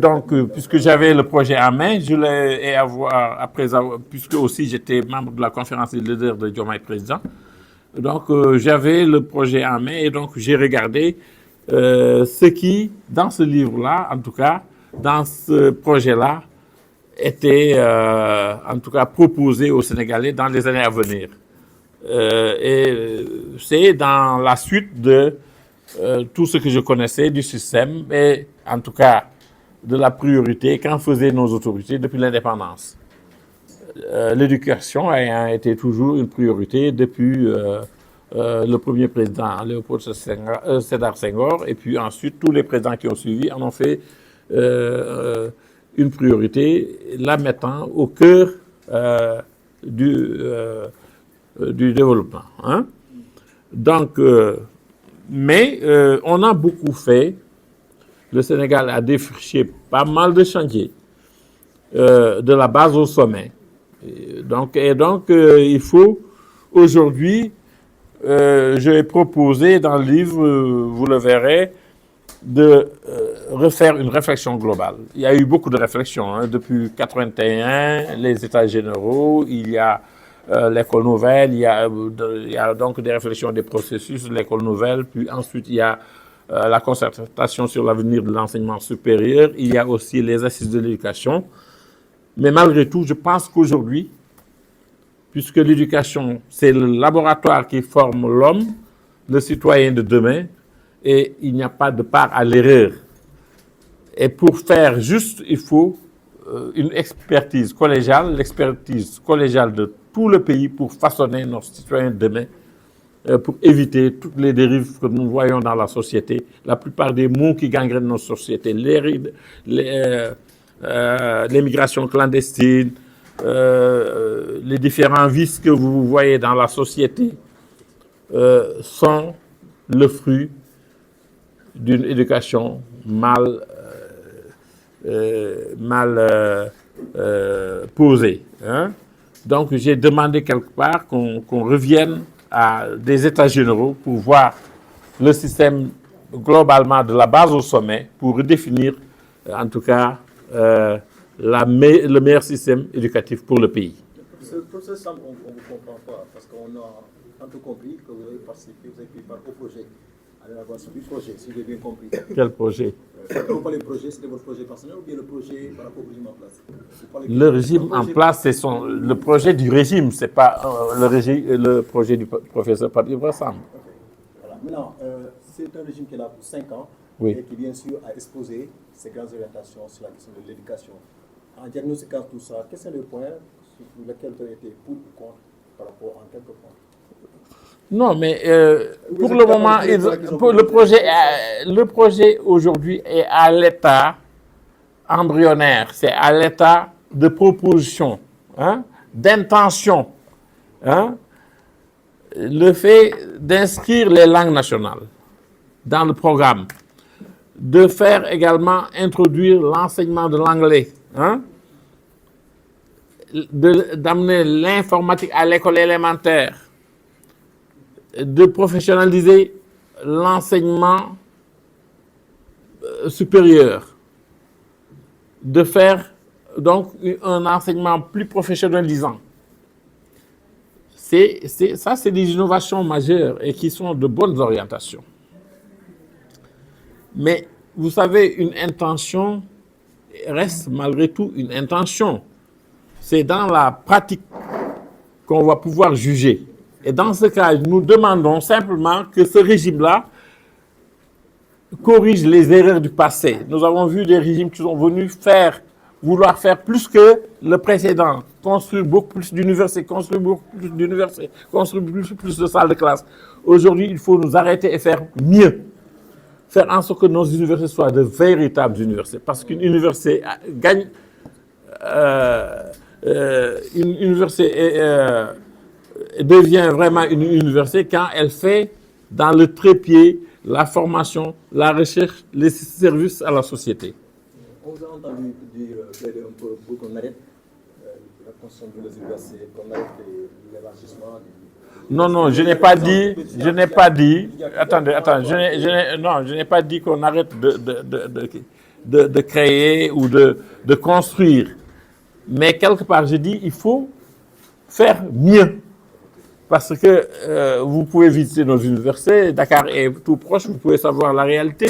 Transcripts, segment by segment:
Donc, puisque j'avais le projet en main, je l'ai après avoir, puisque aussi j'étais membre de la conférence des leaders de Diomaye Président. Donc, j'avais le projet en main et donc j'ai regardé ce qui, dans ce livre-là, en tout cas, dans ce projet-là, était en tout cas proposé aux Sénégalais dans les années à venir. Et c'est dans la suite de tout ce que je connaissais du système et en tout cas de la priorité qu'en faisaient nos autorités depuis l'indépendance. L'éducation a été toujours une priorité depuis le premier président Léopold Sédar Senghor et puis ensuite tous les présidents qui ont suivi en ont fait une priorité, la mettant au cœur du développement. Hein? Donc, mais on a beaucoup fait. Le Sénégal a défriché pas mal de chantiers, de la base au sommet. Et donc, il faut aujourd'hui, je vais proposer dans le livre, vous le verrez, de refaire une réflexion globale. Il y a eu beaucoup de réflexions hein, depuis 1981, les États généraux, il y a l'école nouvelle, il y a donc des réflexions des processus de l'école nouvelle, puis ensuite il y a la concertation sur l'avenir de l'enseignement supérieur, il y a aussi les assises de l'éducation. Mais malgré tout, je pense qu'aujourd'hui, puisque l'éducation, c'est le laboratoire qui forme l'homme, le citoyen de demain, et il n'y a pas de part à l'erreur. Et pour faire juste, il faut une expertise collégiale, l'expertise collégiale de tout le pays pour façonner nos citoyens de demain, pour éviter toutes les dérives que nous voyons dans la société. La plupart des maux qui gangrènent nos sociétés, l'immigration clandestine, les différents vices que vous voyez dans la société sont le fruit d'une éducation mal posée. Hein? Donc j'ai demandé quelque part qu'on revienne à des états généraux pour voir le système globalement de la base au sommet, pour redéfinir en tout cas le meilleur système éducatif pour le pays. Professeur Sam, on ne vous comprend pas, parce qu'on a un peu compris que vous avez participé, vous avez pris part au projet, à l'élaboration du projet, si j'ai bien compris. Quel projet? Quand vous parlez de projet, c'était votre projet personnel ou bien le projet par rapport au régime en place? Le régime en place, c'est le projet du régime, ce n'est pas le projet du professeur Patrick Brassam. Okay. Voilà. Maintenant, c'est un régime qui est là pour 5 ans oui. Et qui, bien sûr, a exposé ses grandes orientations sur la question de l'éducation. En diagnostiquant tout ça, quels sont les points sur lesquels vous avez été pour ou contre par rapport en quelques points? Non, mais pour le moment, le projet aujourd'hui est à l'état embryonnaire, c'est à l'état de proposition, hein, d'intention. Hein, le fait d'inscrire les langues nationales dans le programme, de faire également introduire l'enseignement de l'anglais, hein, d'amener l'informatique à l'école élémentaire, de professionnaliser l'enseignement supérieur, de faire donc un enseignement plus professionnalisant. Ça, c'est des innovations majeures et qui sont de bonnes orientations. Mais vous savez, une intention reste malgré tout une intention. C'est dans la pratique qu'on va pouvoir juger. Et dans ce cas, nous demandons simplement que ce régime-là corrige les erreurs du passé. Nous avons vu des régimes qui sont venus vouloir faire plus que le précédent, construire beaucoup plus d'universités, construire plus de salles de classe. Aujourd'hui, il faut nous arrêter et faire mieux. Faire en sorte que nos universités soient de véritables universités. Parce qu'une université gagne... une université devient vraiment une université quand elle fait dans le trépied la formation, la recherche, les services à la société. On vous a entendu dire un peu pour qu'on arrête la construction de nos universités, qu'on arrête l'élargissement. Non, je n'ai pas dit, attendez, je n'ai pas dit qu'on arrête de créer ou de construire. Mais quelque part, je dis, il faut faire mieux. Parce que vous pouvez visiter nos universités, Dakar est tout proche, vous pouvez savoir la réalité.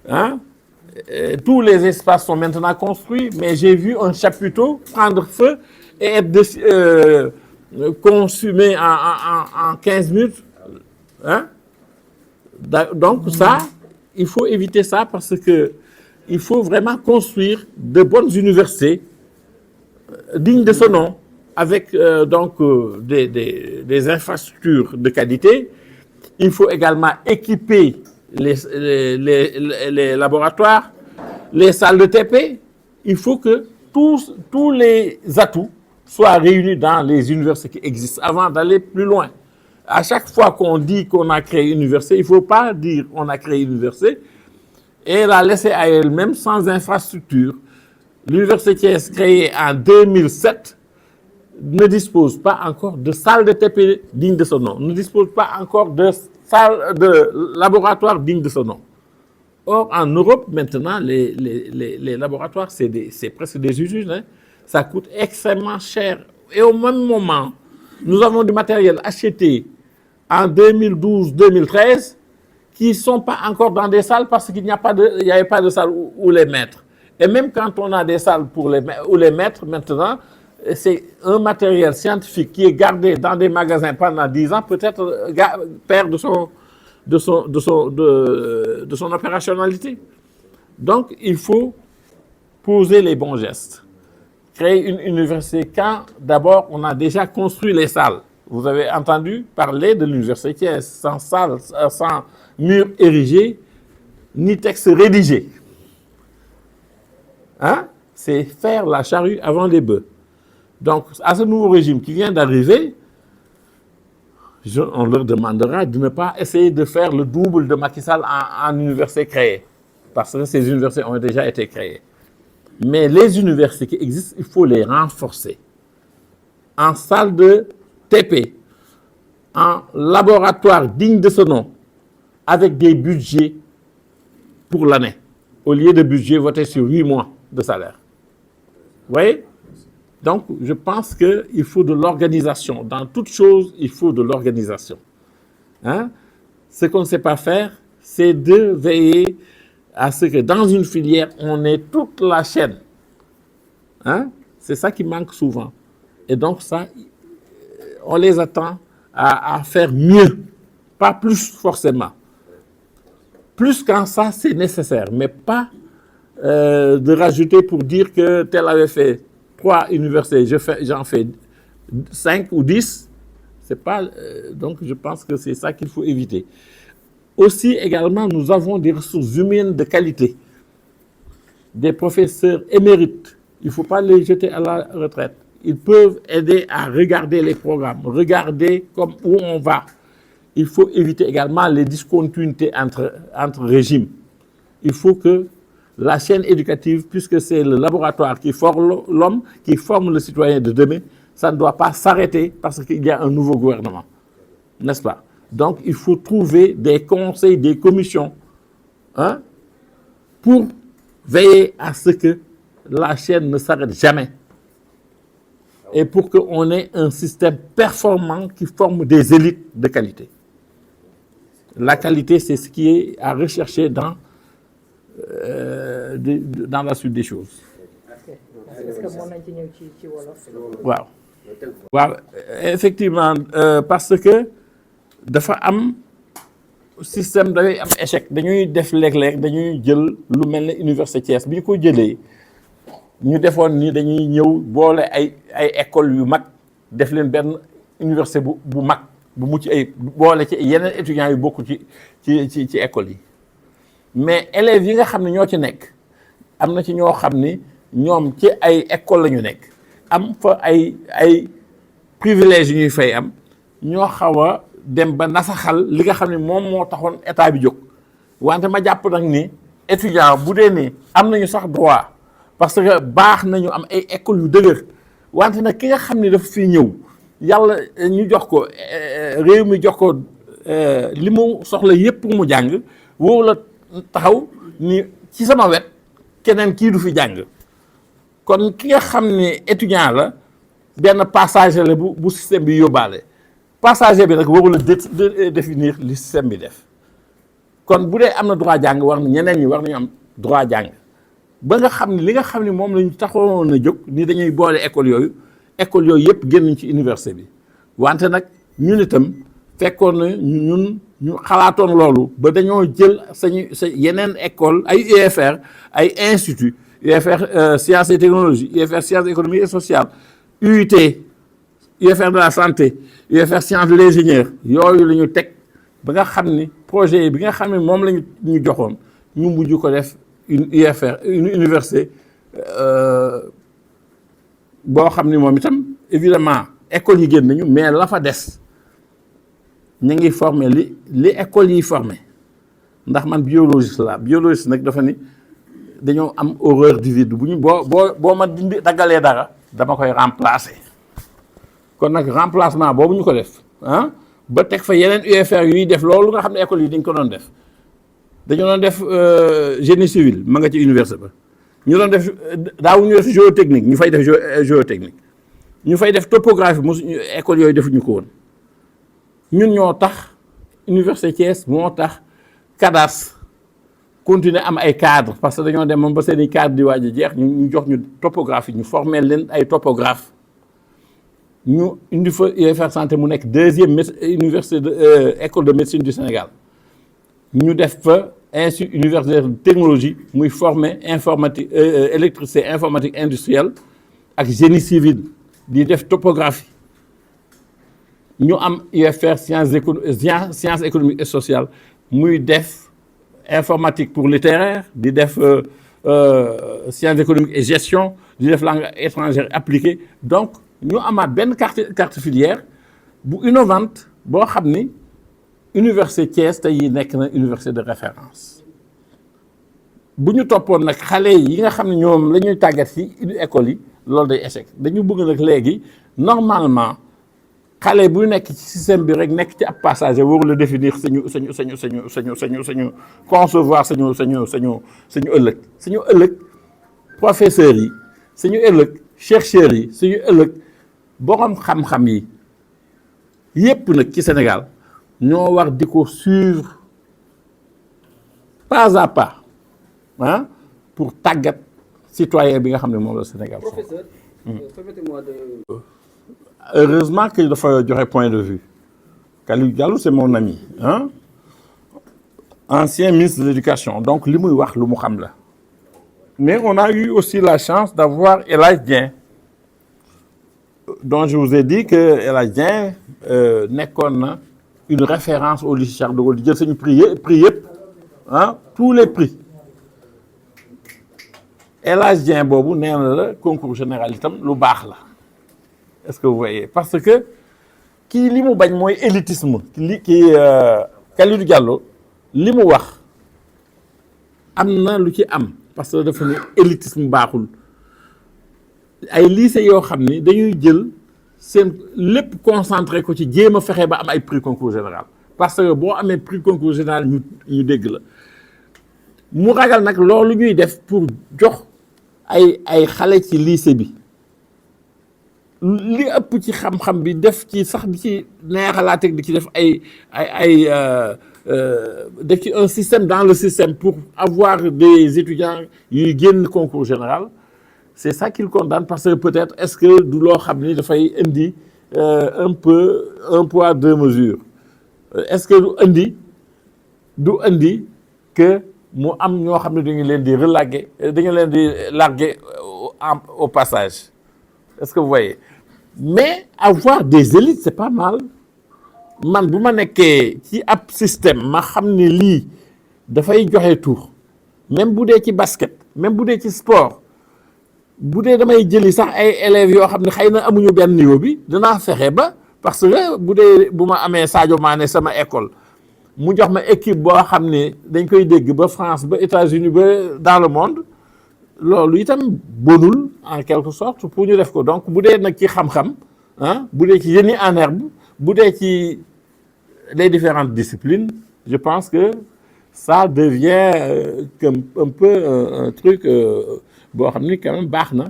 Hein? Tous les espaces sont maintenant construits, mais j'ai vu un chapiteau prendre feu et être consumé en 15 minutes. Hein? Donc ça, il faut éviter ça parce que il faut vraiment construire de bonnes universités dignes de ce nom, avec des infrastructures de qualité. Il faut également équiper les laboratoires, les salles de TP. Il faut que tous les atouts soient réunis dans les universités qui existent avant d'aller plus loin. À chaque fois qu'on dit qu'on a créé une université, il ne faut pas dire qu'on a créé une université et la laisser à elle-même sans infrastructure. L'université qui est créée en 2007 ne dispose pas encore de salle de TP digne de son nom, ne dispose pas encore de salle de laboratoire digne de son nom. Or, en Europe, maintenant, les laboratoires, c'est presque des usines. Hein. Ça coûte extrêmement cher. Et au même moment, nous avons du matériel acheté en 2012-2013 qui ne sont pas encore dans des salles parce qu'il n'y avait pas de salle où les mettre. Et même quand on a des salles où les mettre maintenant, c'est un matériel scientifique qui est gardé dans des magasins pendant 10 ans, peut-être perd de son opérationnalité. Donc, il faut poser les bons gestes. Créer une université quand, d'abord, on a déjà construit les salles. Vous avez entendu parler de l'université qui est sans salle, sans mur érigé, ni texte rédigé. Hein? C'est faire la charrue avant les bœufs. Donc, à ce nouveau régime qui vient d'arriver, on leur demandera de ne pas essayer de faire le double de Macky Sall en université créée, parce que ces universités ont déjà été créées. Mais les universités qui existent, il faut les renforcer. En salle de TP, en laboratoire digne de ce nom, avec des budgets pour l'année, au lieu de budget voté sur 8 mois de salaire. Vous voyez? Donc, je pense qu'il faut de l'organisation. Dans toute chose, il faut de l'organisation. Hein? Ce qu'on ne sait pas faire, c'est de veiller à ce que dans une filière, on ait toute la chaîne. Hein? C'est ça qui manque souvent. Et donc, ça, on les attend à faire mieux. Pas plus forcément. Plus quand ça, c'est nécessaire. Mais pas de rajouter pour dire que tel avait fait 3 universités, j'en fais 5 ou 10. C'est pas, donc, je pense que c'est ça qu'il faut éviter. Aussi, également, nous avons des ressources humaines de qualité. Des professeurs émérites. Il ne faut pas les jeter à la retraite. Ils peuvent aider à regarder les programmes, regarder où on va. Il faut éviter également les discontinuités entre régimes. Il faut que la chaîne éducative, puisque c'est le laboratoire qui forme l'homme, qui forme le citoyen de demain, ça ne doit pas s'arrêter parce qu'il y a un nouveau gouvernement. N'est-ce pas? Donc, il faut trouver des conseils, des commissions, hein, pour veiller à ce que la chaîne ne s'arrête jamais. Et pour qu'on ait un système performant qui forme des élites de qualité. La qualité, c'est ce qui est à rechercher dans la suite des choses. Est-ce que mën nañ ci ñëw ci wolof? waaw waaw effectivement parce que dafa am système dafay am échec dañuy def léeg-léeg dañuy jël lu mel ne université Thiès bi ñu ko jëlee ñu defoon ni dañuy ñëw boole ay écoles yu mag def leen benn université bu mag bu mucc ay boole ci yeneen étudiants yu bokk ci écoles yi mais élèves yi nga xam ne ñoo ci nekk am na ci ñoo xam ni ñoom ci ay école la ñu nekk am fa ay privilèges yu ñuy fay am ñoo xaw a dem ba nasaxal li nga xam ne moom moo taxoon état bi jóg wante ma jàpp nag ni étudiant bu dee ni am nañu sax droit parce que baax nañu am ay école yu dëgër wante nag ki nga xam ne dafa fii ñëw yàlla ñu jox ko réew mi jox ko li mu soxla yépp mu jàng woowu la taxaw ni ci sama wet keneen kii du fi jàng kon ki nga xam ne étudiant la benn passager la bu système bi yóbbaale passager bi nag warul a définir li système bi def kon bu dee am na droit jàng war na ñeneen ñi war nañu am droit jàng ba nga xam ne li nga xam ne moom lañu taxawoon a jóg ni dañuy boole école yooyu yëpp génn ci université bi wante nag ñun itam fekkoon na ñu xalaatoon loolu ba dañoo jël sa yeneen école ay UFR ay institut UFR sciences et technologies UFR sciences économiques et sociales UIT UFR de la santé UFR sciences de l'ingénieur yooyu la ñu teg ba nga xam ni projet bi nga xam ne moom lañu ñu joxoon ñu mujj ko def une UFR une université boo xam ni moom itam évidemment école yi génn nañu mais la fa des ñu ngi formé li école yi formé ndax man biologiste la biologiste nag dafa ni dañoo am horreur du vide bu ñu boo ma daggalee dara dama koy remplacer kon nag remplacement boobu ñu ko def ba teg fa yeneen UFR yuy def loolu nga xam ne école yi dañ ko doon def dañoo doon def génie civil ma nga ci université ba ñu doon def daawuñu def géotechnique ñu fay def géotechnique ñu fay def topographie mosu école yooyu defuñu ko woon ñun ñoo tax université Thiès moo tax CADAS continuer am ay cadre parce que dañoo dem moom ba seen i cadre di waaj a jeex ñu jox ñu topographie ñu former leen ay topographe ñu indi fa UFR santé mu nekk deuxième université école de médecine du Sénégal ñu def fa institut universitaire de technologie muy former informatique électricité informatique industrielle ak génie civil di def topographie ñu am UFR sciences économiques et sociales muy def informatique pour littéraire di def sciences économiques et gestion di def langue étrangère appliquée donc ñu amaat benn carte filière bu innovante boo xam ni université Thiès tey yi nekk na université de référence bu ñu toppoon nag xale yi nga xam ne ñoom la ñuy tàggat ci école yi loolu day échec dañu bëgg nag léegi normalement xale bu nekk ci système bi rek nekk ci ab passager warul a définir sañu concevoir sañu ëllëg suñu ëllëg professeurs yi suñu ëllëg chercheurs yi suñu ëllëg borom xam-xam yi yépp nag ci Sénégal ñoo war di ko suivre pas à pas pour tàggat citoyen bi nga xam ne moom la Sénégal. Professeur, permettez-moi de... Heureusement que dafa joxe point de vue. Kalidou Diallo c'est mon ami ancien ministre de l'éducation donc li muy wax lu mu xam la mais on a eu aussi la chance d'avoir El Hadj Dieng dont je vous ai dit que El Hadj Dieng nekkoon na une référence au lycée Charles de Gaulle di jël suñu prix yëpp tous les prix El Hadj Dieng boobu nee na la concours général itam lu baax la est-ce que vous voyez parce que kii li mu bañ mooy élitisme kii Kalidou Diallo li mu wax am na lu ci am parce que dafa ne élitisme baaxul ay lycée yoo xam ni dañuy jël seen lépp concentré ko ci jéem a fexe ba am ay prix concours général parce que boo amee prix concours général ñu dégg la mu ragal nag loolu ñuy def pour jox ay xale ci lycée bi li ëpp ci xam-xam bi def ci sax di ci neexalaateeg di ci def def ci un système dans le système pour avoir des étudiants yuy génn concours général c'est ça qu'il condamne parce que peut-être est-ce que du loo xam ni dafay indi un peu un poids deux mesures est-ce que du indi que mu am ñoo xam ne dañu leen di larguer au passage est-ce que vous voyez mais avoir des élites c'est pas mal man bu ma nekkee ci ab système ma xam ne lii dafay joxe tour même bu dee ci basket même bu dee ci sport bu dee damay jëli sax ay élèves yoo xam ne xëy na amuñu benn niveau bi danaa fexe ba parce que bu ma amee Sadio Mané sama école mu jox ma équipe boo xam ne dañ koy dégg ba France ba États-Unis ba dans le monde loolu itam bonul en quelque sorte pour ñu def ko donc bu dee nag ci xam-xam bu dee ci génie en herbe bu dee ci les différentes disciplines je pense que ça devient un peu un truc boo xam ni quand même baax na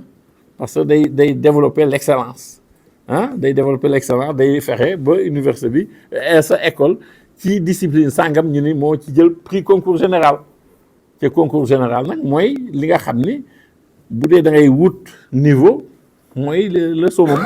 parce que day développer l'excellence ah day développer l'excellence day fexe ba université bi sa école ci discipline sangam ñu ni moo ci jël prix concours général te concours général nag mooy li nga xam ni bu dee da ngay wut niveau mooy le summum